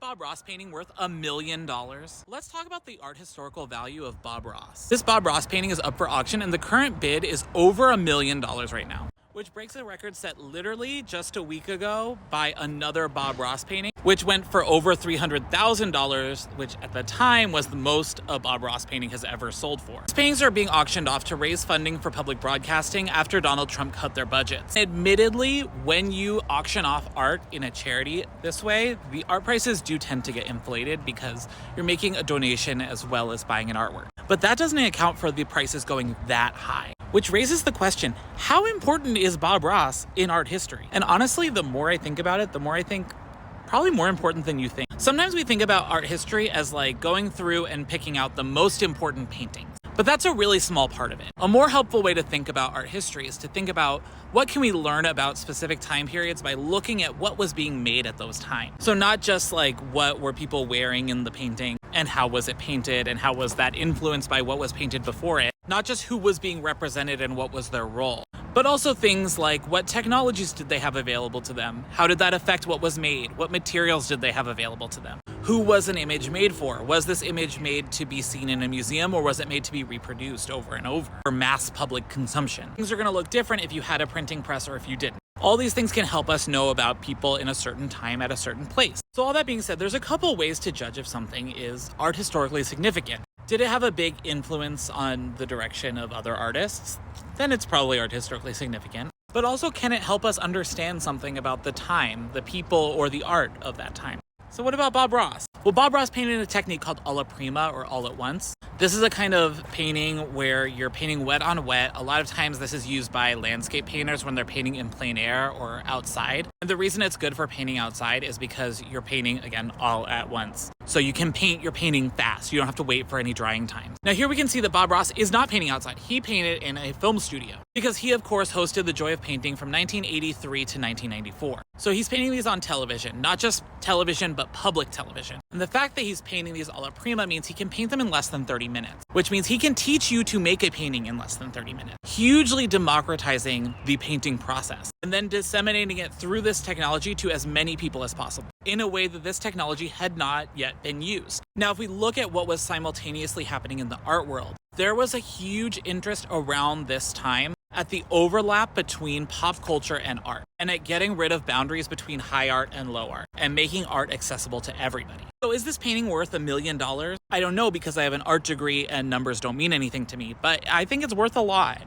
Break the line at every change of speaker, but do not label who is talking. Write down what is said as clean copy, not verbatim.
Bob Ross painting worth $1 million? Let's talk about the art historical value of Bob Ross. This Bob Ross painting is up for auction and the current bid is over $1 million right now, which breaks a record set literally just a week ago by another Bob Ross painting, which went for over $300,000, which at the time was the most a Bob Ross painting has ever sold for. These paintings are being auctioned off to raise funding for public broadcasting after Donald Trump cut their budgets. Admittedly, when you auction off art in a charity this way, the art prices do tend to get inflated because you're making a donation as well as buying an artwork. But that doesn't account for the prices going that high. Which raises the question, how important is Bob Ross in art history? And honestly, the more I think about it, the more I think probably more important than you think. Sometimes we think about art history as like going through and picking out the most important paintings. But that's a really small part of it. A more helpful way to think about art history is to think about what can we learn about specific time periods by looking at what was being made at those times. So not just like what were people wearing in the painting and how was it painted and how was that influenced by what was painted before it. Not just who was being represented and what was their role, but also things like what technologies did they have available to them? How did that affect what was made? What materials did they have available to them? Who was an image made for? Was this image made to be seen in a museum or was it made to be reproduced over and over for mass public consumption? Things are going to look different if you had a printing press or if you didn't. All these things can help us know about people in a certain time at a certain place. So all that being said, there's a couple ways to judge if something is art historically significant. Did it have a big influence on the direction of other artists? Then it's probably art historically significant. But also, can it help us understand something about the time, the people, or the art of that time? So what about Bob Ross? Well, Bob Ross painted a technique called alla prima, or all at once. This is a kind of painting where you're painting wet on wet. A lot of times this is used by landscape painters when they're painting in plein air or outside. And the reason it's good for painting outside is because you're painting, again, all at once. So you can paint your painting fast. You don't have to wait for any drying time. Now here we can see that Bob Ross is not painting outside. He painted in a film studio because he, of course, hosted The Joy of Painting from 1983 to 1994. So he's painting these on television, not just television, but public television. And the fact that he's painting these alla prima means he can paint them in less than 30 minutes, which means he can teach you to make a painting in less than 30 minutes, hugely democratizing the painting process and then disseminating it through this technology to as many people as possible in a way that this technology had not yet been used. Now, if we look at what was simultaneously happening in the art world, there was a huge interest around this time at the overlap between pop culture and art, and at getting rid of boundaries between high art and low art, and making art accessible to everybody. So is this painting worth $1 million? I don't know because I have an art degree and numbers don't mean anything to me, but I think it's worth a lot.